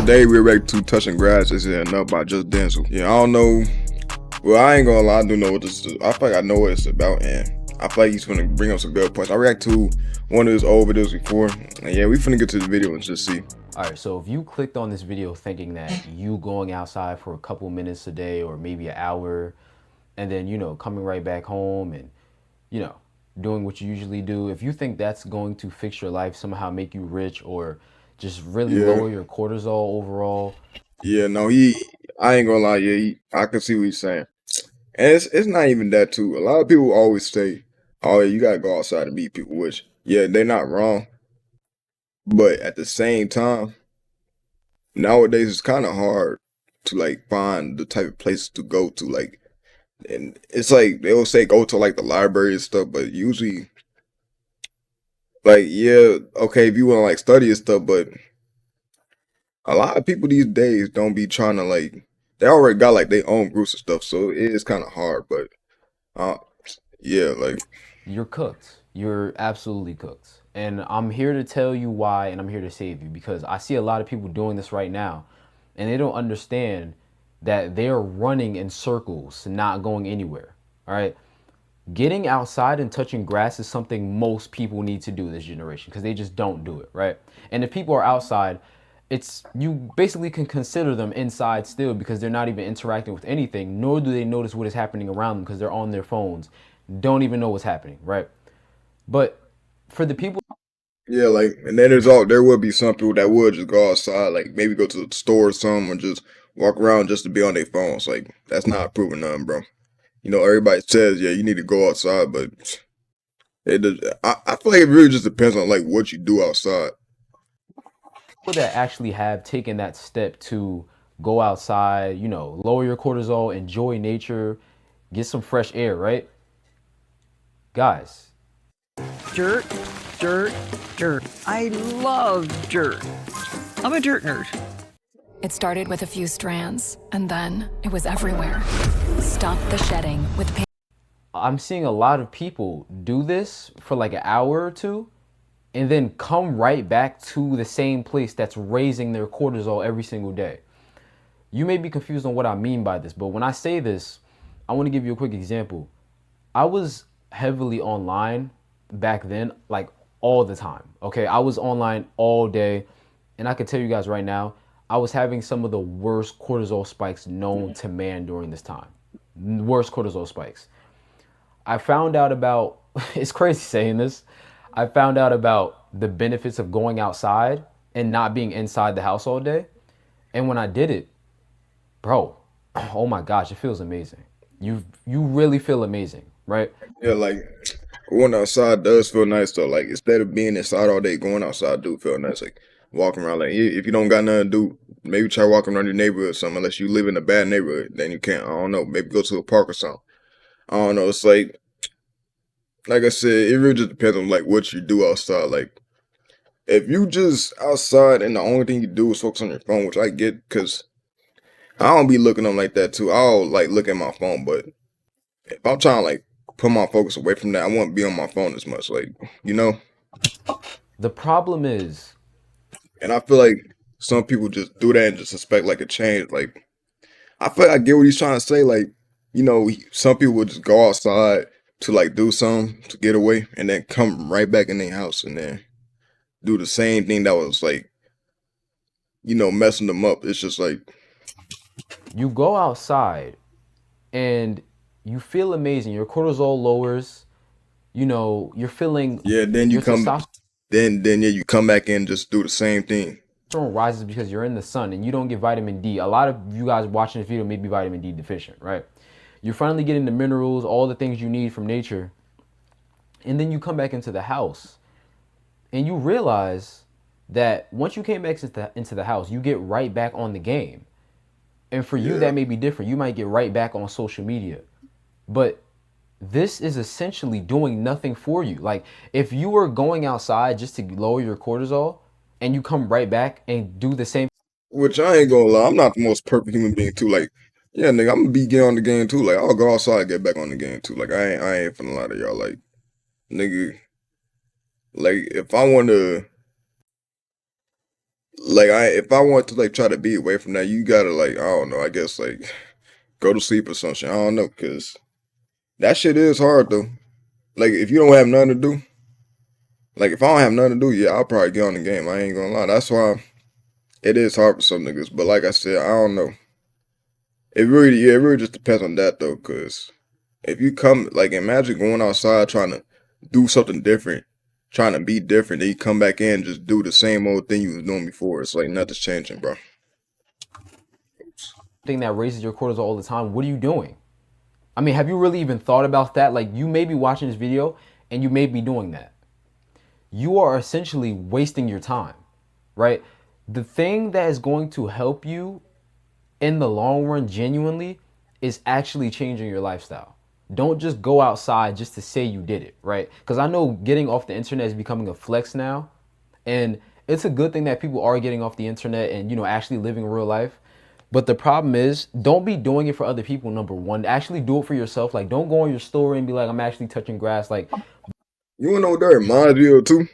Today we're back to touching grass. This is enough by Just Denzel. Yeah, I don't know. Well, I ain't gonna lie. I do know what this is. I feel like I know what it's about, and I feel like he's gonna bring up some good points. I react to one of his old videos before, and yeah, we finna get to the video and just see. All right, so if you clicked on this video thinking that you going outside for a couple minutes a day or maybe an hour and then, coming right back home and, you know, doing what you usually do, if you think that's going to fix your life, somehow make you rich or just really Yeah, lower your cortisol overall, yeah, no, I ain't gonna lie. Yeah, I can see what he's saying, and it's not even that too. A lot of people always say, "Oh, yeah, you gotta go outside and meet people," which yeah, they're not wrong, but at the same time, nowadays it's kind of hard to like find the type of places to go to, like. And it's like they'll say go to like the library and stuff, but usually like yeah, okay, if you want to like study and stuff, but a lot of people these days don't be trying to like they already got like their own groups and stuff, so it is kind of hard. But uh, yeah, like you're cooked. You're absolutely cooked. And I'm here to tell you why and I'm here to save you because I see a lot of people doing this right now and they don't understand that they're running in circles, not going anywhere. All right. Getting outside and touching grass is something most people need to do this generation because they just don't do it, right? And if people are outside, it's you basically can consider them inside still because they're not even interacting with anything, nor do they notice what is happening around them because they're on their phones, don't even know what's happening, right? But for the people, yeah, like and then there will be some people that would just go outside, like maybe go to the store or something, or just walk around just to be on their phones. Like that's not proving nothing, bro. You know, everybody says yeah, you need to go outside, but it does. I feel like it really just depends on like what you do outside. that actually have taken that step to go outside, lower your cortisol, enjoy nature, get some fresh air, right? Guys, Dirt, dirt, dirt. I love dirt. I'm a dirt nerd. It started with a few strands, and then it was everywhere. Stop the shedding with pain. I'm seeing a lot of people do this for like an hour or two and then come right back to the same place that's raising their cortisol every single day. You may be confused on what I mean by this, but when I say this, I want to give you a quick example. I was heavily online back then, like all the time. Okay, I was online all day, and I can tell you guys right now, I was having some of the worst cortisol spikes known to man during this time. Worst cortisol spikes. I found out about, it's crazy saying this, I found out about the benefits of going outside and not being inside the house all day. And when I did it, bro, oh my gosh, it feels amazing. You really feel amazing, right? Yeah, like going outside does feel nice though. Like instead of being inside all day, going outside do feel nice. Like walking around, like if you don't got nothing to do, maybe try walking around your neighborhood or something. Unless you live in a bad neighborhood, then you can't. I don't know. Maybe go to a park or something. I don't know. It's like I said, it really just depends on like what you do outside. Like if you just outside and the only thing you do is focus on your phone, which I get because I don't be looking on like that too. I'll like look at my phone, but if I'm trying to like put my focus away from that, I won't be on my phone as much. Like you know. The problem is, And I feel like some people just do that and just expect like a change. Like I feel like I get what he's trying to say. Like, some people would just go outside to like do something to get away and then come right back in their house and then do the same thing that was like, messing them up. It's just like you go outside and you feel amazing. Your cortisol lowers, you're feeling yeah, then you your come testosterone then yeah, you come back in and just do the same thing. rises because you're in the sun and you don't get vitamin D. A lot of you guys watching this video may be vitamin D deficient, right? You're finally getting the minerals, all the things you need from nature. And then you come back into the house and you realize that once you came back into the house, you get right back on the game. And for you, Yeah. that may be different. You might get right back on social media. But this is essentially doing nothing for you. Like if you were going outside just to lower your cortisol and you come right back and do the same, Which I ain't gonna lie, I'm not the most perfect human being too. Like, yeah, nigga, I'm gonna be getting on the game too. Like, I'll go outside and get back on the game too. Like, I ain't finna lie to y'all. Like, nigga, like if I wanna Like if I want to like try to be away from that, you gotta like I don't know. I guess like go to sleep or something. I don't know, cause that shit is hard though. Like if you don't have nothing to do, like if I don't have nothing to do, yeah, I'll probably get on the game. I ain't gonna lie. That's why it is hard for some niggas. But like I said, I don't know. It really just depends on that though, cause if you come like imagine going outside trying to do something different, trying to be different, then you come back in and just do the same old thing you was doing before. It's like nothing's changing, bro. Thing that raises your cortisol all the time, what are you doing? I mean, have you really even thought about that? Like, you may be watching this video and you may be doing that. You are essentially wasting your time, right? The thing that is going to help you in the long run genuinely is actually changing your lifestyle. Don't just go outside just to say you did it, right? Because I know getting off the internet is becoming a flex now. And it's a good thing that people are getting off the internet and, you know, actually living real life. But the problem is, don't be doing it for other people, number one. Actually do it for yourself. Like, don't go on your story and be like, I'm actually touching grass. Like, You wanna know what that reminds me of too?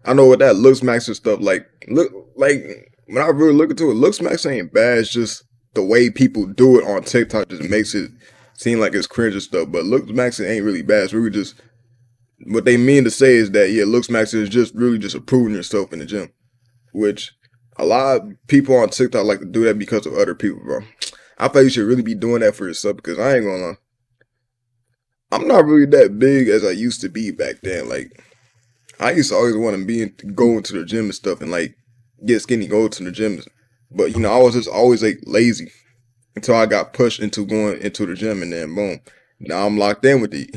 I know what that looks max and stuff like when I really look into it, looks max ain't bad. It's just the way people do it on TikTok just makes it seem like it's cringe and stuff. But looks max ain't really bad. It's really just what they mean to say is that yeah, looks max is just really just improving yourself in the gym, which a lot of people on TikTok like to do that because of other people, bro. I feel you should really be doing that for yourself because I ain't gonna lie, I'm not really that big as I used to be back then. Like I used to always want to go into the gym and stuff and like get skinny, go to the gym. But you know, I was just always like lazy until I got pushed into going into the gym and then boom. Now I'm locked in with the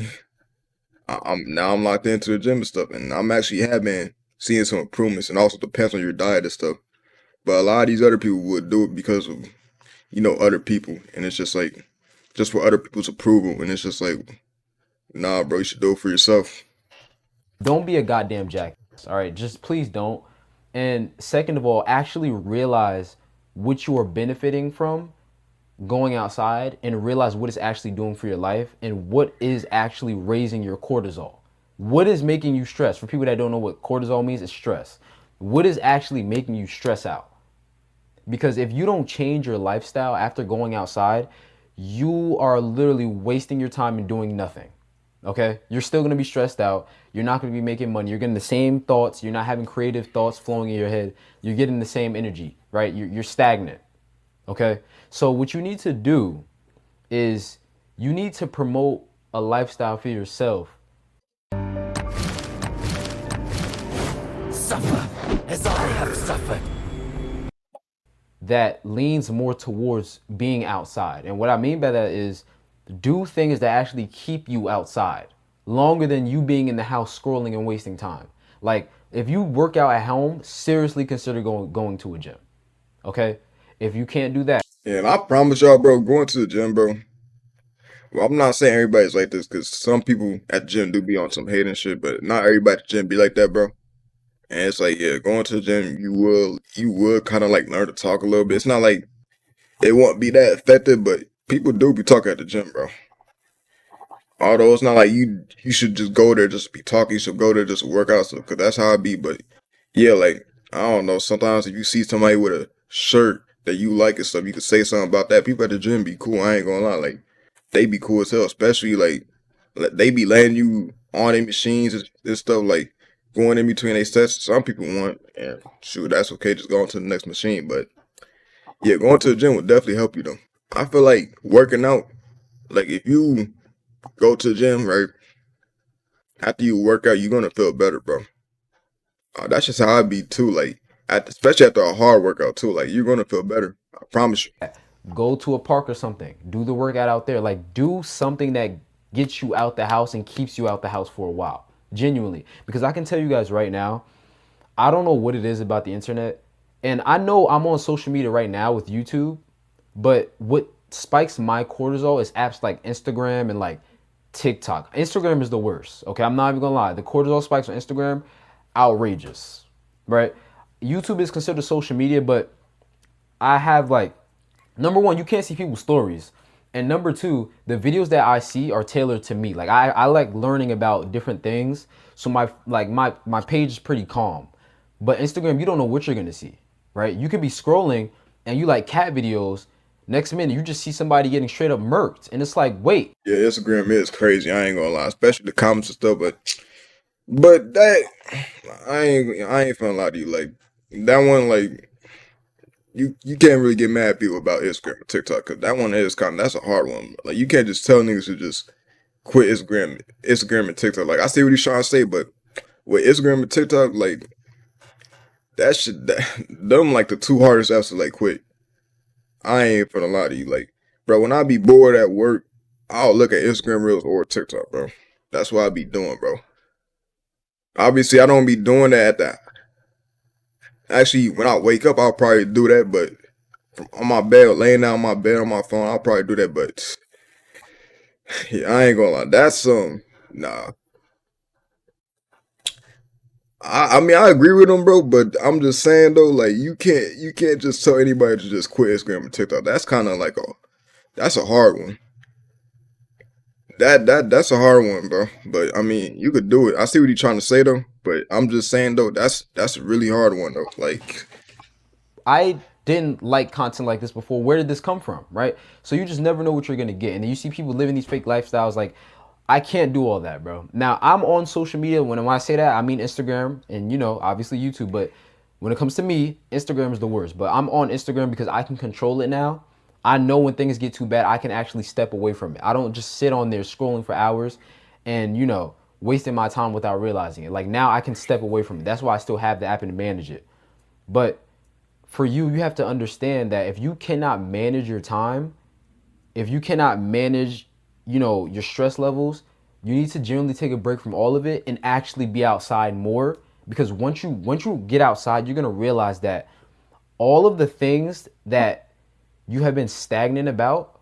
I'm locked into the gym and stuff and I'm actually have been seeing some improvements and also depends on your diet and stuff. But a lot of these other people would do it because of, you know, other people and it's just like just for other people's approval and it's just like nah bro, you should do it for yourself. don't be a goddamn jackass. All right, just please don't. And second of all, actually realize what you are benefiting from going outside and realize what it's actually doing for your life and what is actually raising your cortisol. What is making you stress? For people that don't know what cortisol means, it's stress. What is actually making you stress out? Because if you don't change your lifestyle after going outside, you are literally wasting your time and doing nothing. Okay? You're still going to be stressed out. You're not going to be making money. You're getting the same thoughts. You're not having creative thoughts flowing in your head. You're getting the same energy, right? You're stagnant. Okay? So what you need to do is you need to promote a lifestyle for yourself Suffer as I have suffered. that leans more towards being outside. And what I mean by that is do things that actually keep you outside longer than you being in the house scrolling and wasting time. Like if you work out at home, seriously consider going to a gym. Okay? If you can't do that, Yeah, and I promise y'all, bro, going to the gym, bro. Well, I'm not saying everybody's like this because some people at the gym do be on some hating shit, but not everybody at the gym be like that, bro. And it's like, yeah, going to the gym, you will kind of like learn to talk a little bit. It's not like it won't be that effective, but people do be talking at the gym, bro. Although it's not like you should just go there just to be talking. You should go there just to work out stuff, because that's how I be. But yeah, like I don't know. Sometimes if you see somebody with a shirt that you like and stuff, you could say something about that. People at the gym be cool. I ain't gonna lie, like they be cool as hell. Especially like they be letting you on their machines and stuff, like going in between their sets. Some people want, and shoot, that's okay. Just go on to the next machine. But yeah, going to the gym would definitely help you though. I feel like working out, like if you go to the gym, right? After you work out, you're gonna feel better, bro. That's just how I be too. Like, especially after a hard workout too. Like, you're gonna feel better. I promise you. go to a park or something. Do the workout out there. Like do something that gets you out the house and keeps you out the house for a while. Genuinely. Because I can tell you guys right now, I don't know what it is about the internet. And I know I'm on social media right now with YouTube, but what spikes my cortisol is apps like Instagram and like TikTok. Instagram is the worst. Okay, I'm not even gonna lie. The cortisol spikes on Instagram, outrageous. Right? YouTube is considered social media, but I have like number one, you can't see people's stories. And number two, the videos that I see are tailored to me. Like I like learning about different things. So my page is pretty calm. But Instagram, you don't know what you're gonna see. right? You could be scrolling and you like cat videos. Next minute, you just see somebody getting straight up murked. And it's like, wait, Yeah, Instagram is crazy. I ain't gonna lie, especially the comments and stuff. But that I ain't finna lie to you. Like that one, like you can't really get mad at people about Instagram and TikTok because that one is that's a hard one. Like you can't just tell niggas to just quit Instagram and TikTok. Like I see what he's trying to say, but with Instagram and TikTok, like them like the two hardest apps to like quit. I ain't finna lie to you. Like, bro, when I be bored at work, I'll look at Instagram Reels or TikTok, bro. That's what I be doing, bro. Obviously, I don't be doing that at that. Actually, when I wake up, I'll probably do that, but on my bed, laying down on my bed on my phone, I'll probably do that, but yeah, I ain't gonna lie. That's nah. I mean I agree with him, bro, but I'm just saying though, like you can't just tell anybody to just quit Instagram and TikTok. That's kind of like that's a hard one. That's a hard one, bro. But I mean, you could do it. I see what he's trying to say though, but I'm just saying though, that's a really hard one though. Like, I didn't like content like this before. Where did this come from, right? So you just never know what you're gonna get. And then you see people living these fake lifestyles. Like, I can't do all that, bro. Now, I'm on social media. When I say that, I mean Instagram and, obviously YouTube. But when it comes to me, Instagram is the worst. But I'm on Instagram because I can control it now. I know when things get too bad, I can actually step away from it. I don't just sit on there scrolling for hours and, wasting my time without realizing it. Like, now I can step away from it. That's why I still have the app and manage it. But for you have to understand that if you cannot manage your time, if you cannot manage, your stress levels, you need to generally take a break from all of it and actually be outside more. Because once you get outside, you're gonna realize that all of the things that you have been stagnant about,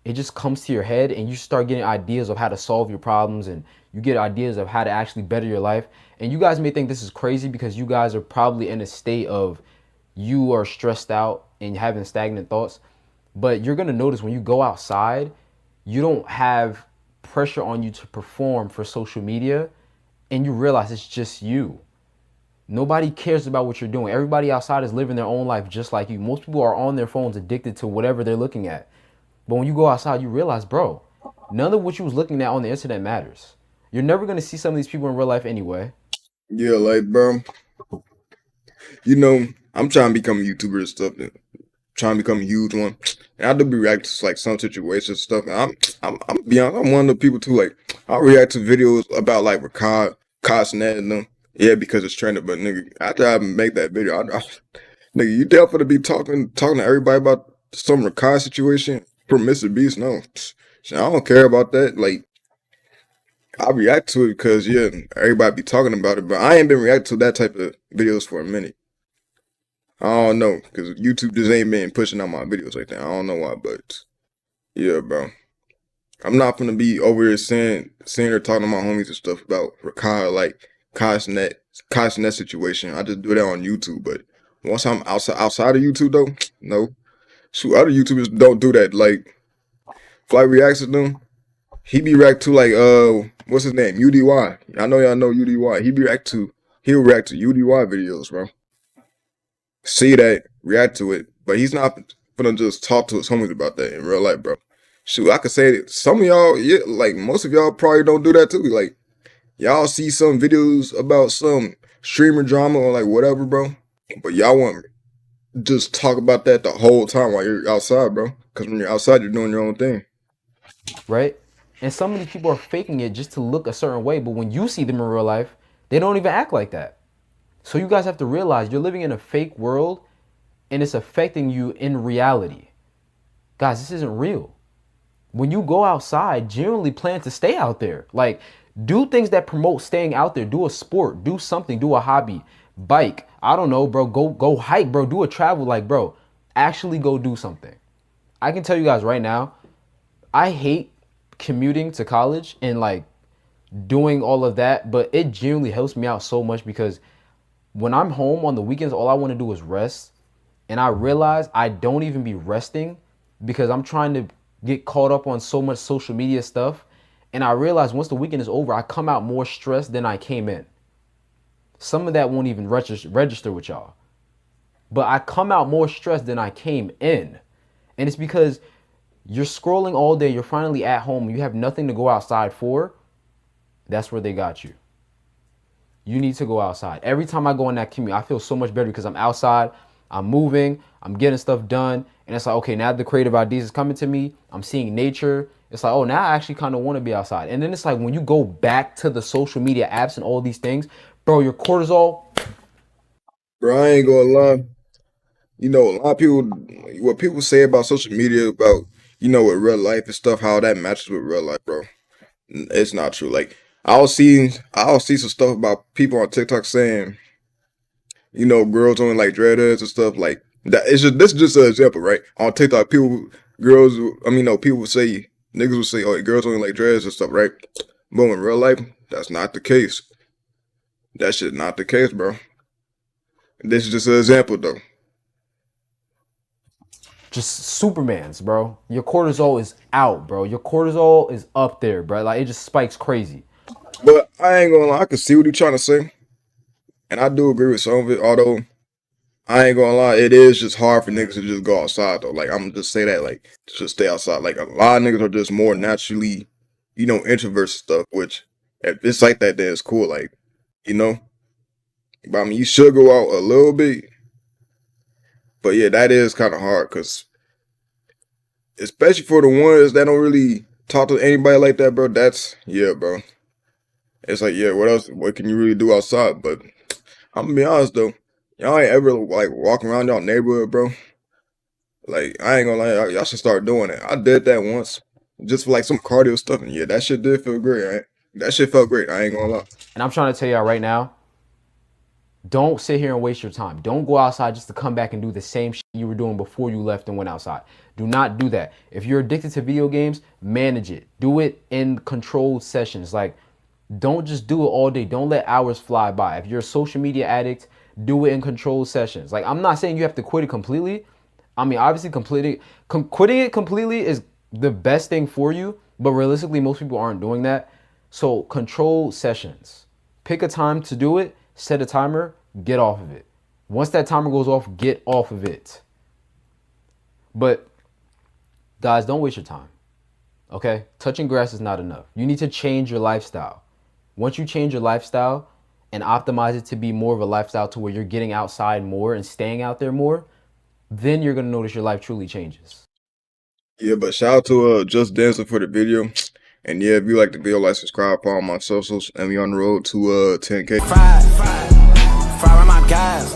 it just comes to your head and you start getting ideas of how to solve your problems and you get ideas of how to actually better your life. And you guys may think this is crazy because you guys are probably in a state of you are stressed out and having stagnant thoughts. But you're gonna notice when you go outside, you don't have pressure on you to perform for social media and you realize it's just you. Nobody cares about what you're doing. Everybody outside is living their own life just like you. Most people are on their phones addicted to whatever they're looking at. But when you go outside, you realize, bro, none of what you was looking at on the internet matters. You're never going to see some of these people in real life anyway. yeah, like, bro, I'm trying to become a YouTuber and stuff. Trying to become a huge one. And I do be reacting to like some situations and stuff. And I'm be honest, I'm one of the people too. Like I react to videos about like Ricard, Cosnet and them. Yeah, because it's trending. But nigga, after I make that video, nigga, you definitely be talking to everybody about some Ricard situation from Mr. Beast. No, I don't care about that. Like I react to it because yeah, everybody be talking about it. But I ain't been reacting to that type of videos for a minute. I don't know, because YouTube just ain't been pushing out my videos like that. I don't know why, but yeah, bro. I'm not gonna be over here seeing or talking to my homies and stuff about Ricard, like Cosnet situation. I just do that on YouTube, but once I'm outside of YouTube though, no. Shoot, other YouTubers don't do that. Like Flight reacts to them. He be react to like what's his name? UDY. I know y'all know UDY. He'll react to UDY videos, bro. See that, react to it, but he's not gonna just talk to his homies about that in real life, bro. Shoot, I could say that some of y'all, yeah, like most of y'all probably don't do that too. Like y'all see some videos about some streamer drama or like whatever, bro, but y'all want to just talk about that the whole time while you're outside, bro. Because when you're outside, you're doing your own thing, right? And some of these people are faking it just to look a certain way, but when you see them in real life, they don't even act like that. So you guys have to realize you're living in a fake world and it's affecting you in reality. Guys, this isn't real. When you go outside, generally plan to stay out there. Like, do things that promote staying out there. Do a sport, do something, do a hobby, bike. I don't know, bro. Go hike, bro. Do a travel, like, bro. Actually go do something. I can tell you guys right now, I hate commuting to college and like doing all of that, but it genuinely helps me out so much because when I'm home on the weekends, all I want to do is rest. And I realize I don't even be resting because I'm trying to get caught up on so much social media stuff. And I realize once the weekend is over, I come out more stressed than I came in. Some of that won't even register with y'all. but I come out more stressed than I came in. And it's because you're scrolling all day, you're finally at home, you have nothing to go outside for. That's where they got you. You need to go outside. Every time I go in that commute, I feel so much better because I'm outside, I'm moving, I'm getting stuff done. And it's like, okay, now the creative ideas is coming to me. I'm seeing nature. It's like, oh, now I actually kind of want to be outside. And then it's like when you go back to the social media apps and all these things, bro, your cortisol. Bro, I ain't gonna lie. You know, a lot of people, what people say about social media, about, you know, with real life and stuff, how that matches with real life, bro. It's not true. Like, I'll see some stuff about people on TikTok saying, you know, girls only like dreadheads and stuff like that. It's just, this is just an example, right? On TikTok, people would say, niggas would say, oh, girls only like dreads and stuff, right? But in real life, that's not the case. That shit not the case, bro. This is just an example, though. Just Supermans, bro. Your cortisol is out, bro. Your cortisol is up there, bro. Like, it just spikes crazy. But I ain't gonna lie, I can see what you're trying to say. And I do agree with some of it, although I ain't gonna lie, it is just hard for niggas to just go outside though. Like, I'm gonna just say that, like, just stay outside. Like, a lot of niggas are just more naturally, you know, introverts and stuff, which if it's like that, then it's cool, like, you know. But I mean, you should go out a little bit. But yeah, that is kind of hard, because especially for the ones that don't really talk to anybody like that, bro, yeah, bro. It's like, yeah, what can you really do outside? But I'm gonna be honest though, y'all ain't ever like walking around y'all neighborhood, bro. Like, I ain't gonna lie, y'all should start doing it. I did that once, just for like some cardio stuff, and yeah, that shit did feel great. Right? That shit felt great. I ain't gonna lie. And I'm trying to tell y'all right now, don't sit here and waste your time. Don't go outside just to come back and do the same shit you were doing before you left and went outside. Do not do that. If you're addicted to video games, manage it. Do it in controlled sessions. Like, don't just do it all day. Don't let hours fly by. If you're a social media addict, do it in controlled sessions. Like, I'm not saying you have to quit it completely. I mean, obviously, quitting it completely is the best thing for you, but realistically, most people aren't doing that. So, controlled sessions. Pick a time to do it, set a timer, get off of it. Once that timer goes off, get off of it. But, guys, don't waste your time. Okay? Touching grass is not enough. You need to change your lifestyle. Once you change your lifestyle and optimize it to be more of a lifestyle to where you're getting outside more and staying out there more, then you're going to notice your life truly changes. Yeah, but shout out to Just Dancing for the video. And yeah, if you like the video, like, subscribe, follow my socials, and we on the road to 10K. Fry, fry, fry my guys.